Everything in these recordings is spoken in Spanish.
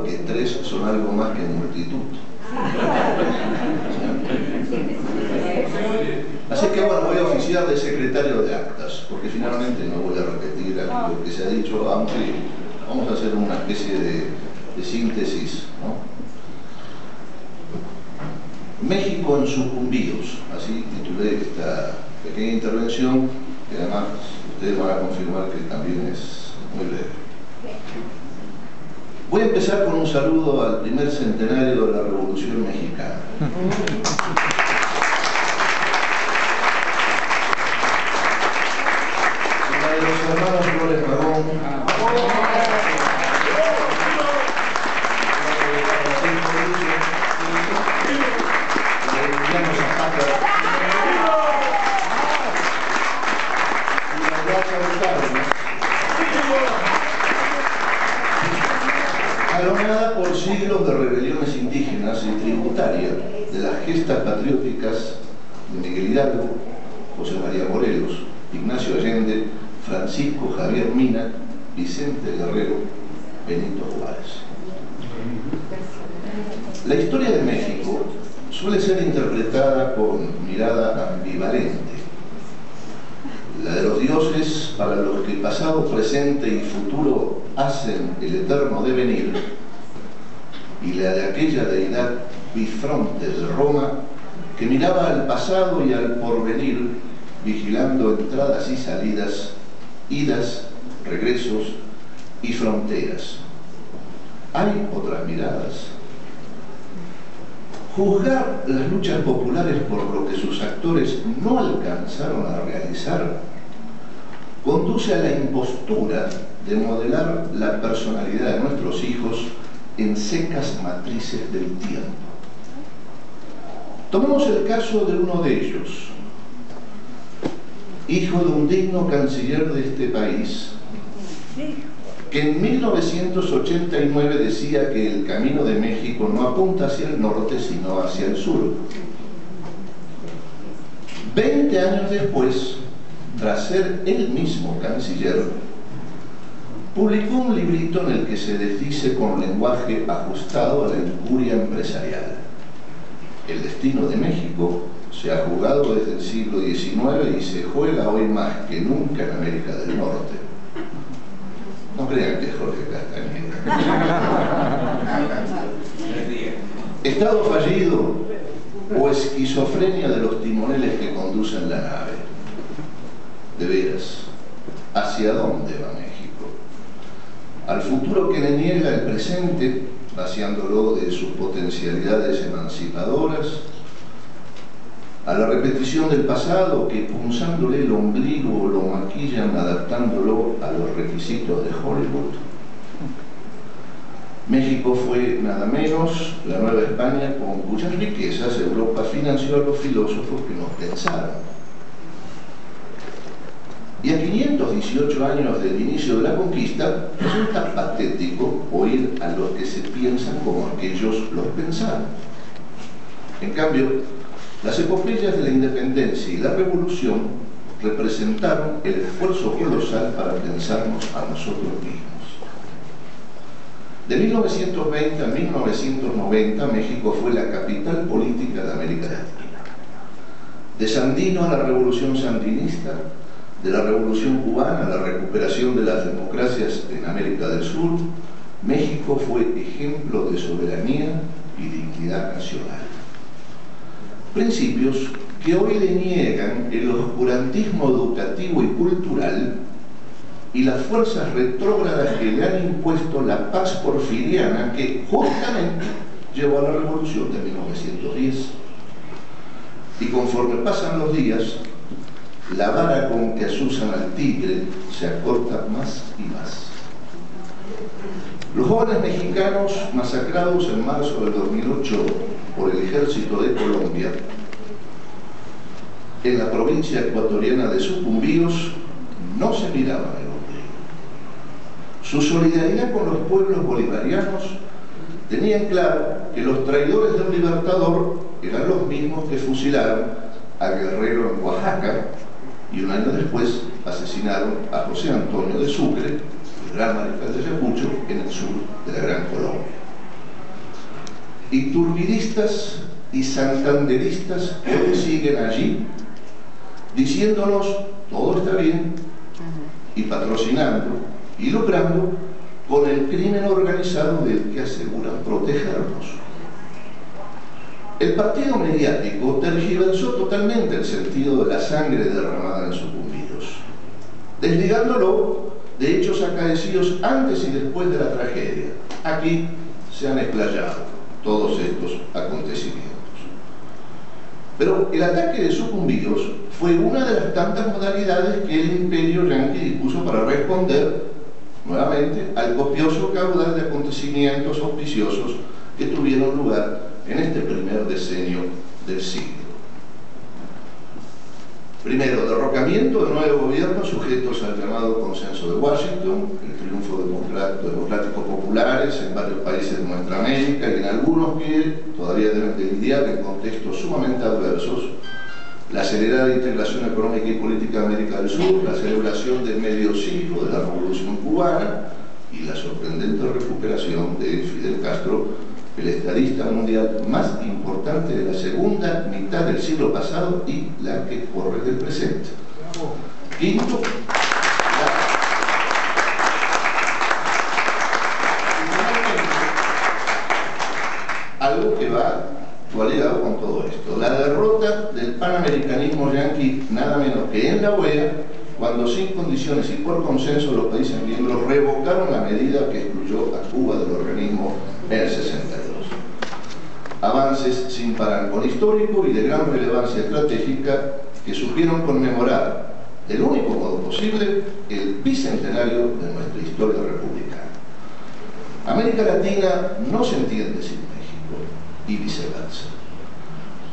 que tres son algo más que multitud. Así que bueno, voy a oficiar de secretario de actas, porque finalmente no voy a repetir aquí lo que se ha dicho, aunque vamos a hacer una especie de síntesis, ¿no? México en sucumbíos, así titulé esta pequeña intervención, que además ustedes van a confirmar que también es muy breve. Voy a empezar con un saludo al primer centenario de la Revolución Mexicana. La de los hermanos Flores Magón. Jalonada por siglos de rebeliones indígenas y tributaria de las gestas patrióticas de Miguel Hidalgo, José María Morelos, Ignacio Allende, Francisco Javier Mina, Vicente Guerrero, Benito Juárez. La historia de México suele ser interpretada con mirada ambivalente. La de los dioses para los que pasado, presente y futuro hacen el eterno devenir, y la de aquella deidad bifronte de Roma que miraba al pasado y al porvenir, vigilando entradas y salidas, idas, regresos y fronteras. Hay otras miradas. Juzgar las luchas populares por lo que sus actores no alcanzaron a realizar conduce a la impostura de modelar la personalidad de nuestros hijos en secas matrices del tiempo. Tomemos el caso de uno de ellos, hijo de un digno canciller de este país, que en 1989 decía que el camino de México no apunta hacia el norte, sino hacia el sur. 20 años después, tras ser él mismo canciller, publicó un librito en el que se desdice con lenguaje ajustado a la incuria empresarial. El destino de México se ha jugado desde el siglo XIX y se juega hoy más que nunca en América del Norte. No crean que es Jorge Castañeda. Estado fallido o esquizofrenia de los timoneles que conducen la nave. De veras, ¿hacia dónde va México? Al futuro que le niega el presente, vaciándolo de sus potencialidades emancipadoras, a la repetición del pasado que, punzándole el ombligo, lo maquillan adaptándolo a los requisitos de Hollywood. México fue nada menos la Nueva España con cuyas riquezas Europa financió a los filósofos que nos pensaron. Y a 518 años del inicio de la conquista, resulta patético oír a los que se piensan como aquellos los pensaron. En cambio, las epopeyas de la independencia y la revolución representaron el esfuerzo colosal para pensarnos a nosotros mismos. De 1920 a 1990, México fue la capital política de América Latina. De Sandino a la revolución sandinista, de la revolución cubana a la recuperación de las democracias en América del Sur, México fue ejemplo de soberanía y dignidad nacional. Principios que hoy le niegan el oscurantismo educativo y cultural y las fuerzas retrógradas que le han impuesto la paz porfiriana que justamente llevó a la revolución de 1910. Y conforme pasan los días, la vara con que asusan al tigre se acorta más y más. Los jóvenes mexicanos masacrados en marzo del 2008 por el ejército de Colombia en la provincia ecuatoriana de Sucumbíos no se miraban el ombligo. Su solidaridad con los pueblos bolivarianos tenían claro que los traidores de un libertador eran los mismos que fusilaron a Guerrero en Oaxaca y un año después asesinaron a José Antonio de Sucre, el gran mariscal de Ayacucho, en el sur de la Gran Colombia. iturbidistas y santanderistas que siguen allí diciéndonos todo está bien y patrocinando y lucrando con el crimen organizado del que aseguran protegernos. El partido mediático tergiversó totalmente el sentido de la sangre derramada en Sucumbíos, desligándolo de hechos acaecidos antes y después de la tragedia. Aquí se han explayado todos estos acontecimientos. Pero el ataque de Sucumbíos fue una de las tantas modalidades que el imperio yanqui dispuso para responder nuevamente al copioso caudal de acontecimientos auspiciosos que tuvieron lugar en este primer decenio del siglo. Primero, derrocamiento de nuevo gobiernos sujetos al llamado Consenso de Washington, el triunfo de democráticos populares en varios países de nuestra América y en algunos que todavía deben de lidiar en contextos sumamente adversos, la acelerada integración económica y política de América del Sur, la celebración del medio siglo de la Revolución Cubana y la sorprendente recuperación de Fidel Castro, el estadista mundial más importante de la segunda mitad del siglo pasado y la que corre del presente. Quinto, algo que va actualizado con todo esto, la derrota del panamericanismo yanqui nada menos que en la OEA, cuando sin condiciones y por consenso los países miembros revocaron la medida que excluyó a Cuba del organismo en el 62. Avances sin parangón histórico y de gran relevancia estratégica que supieron conmemorar del único modo posible el bicentenario de nuestra historia republicana. América Latina no se entiende sin México y viceversa.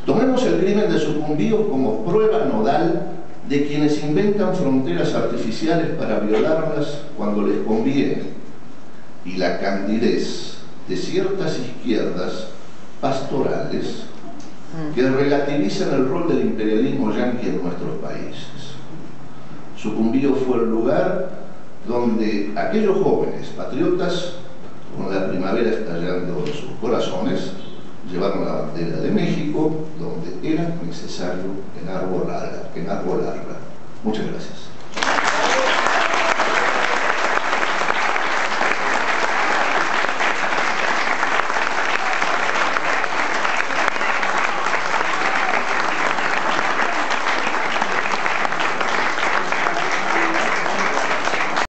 Tomemos el crimen de Sucumbíos como prueba nodal de quienes inventan fronteras artificiales para violarlas cuando les conviene, y la candidez de ciertas izquierdas pastorales que relativizan el rol del imperialismo yanqui en nuestros países. Sucumbíos fue el lugar donde aquellos jóvenes patriotas, con la primavera estallando en sus corazones, llevaron la bandera de México donde era necesario enarbolarla. Muchas gracias.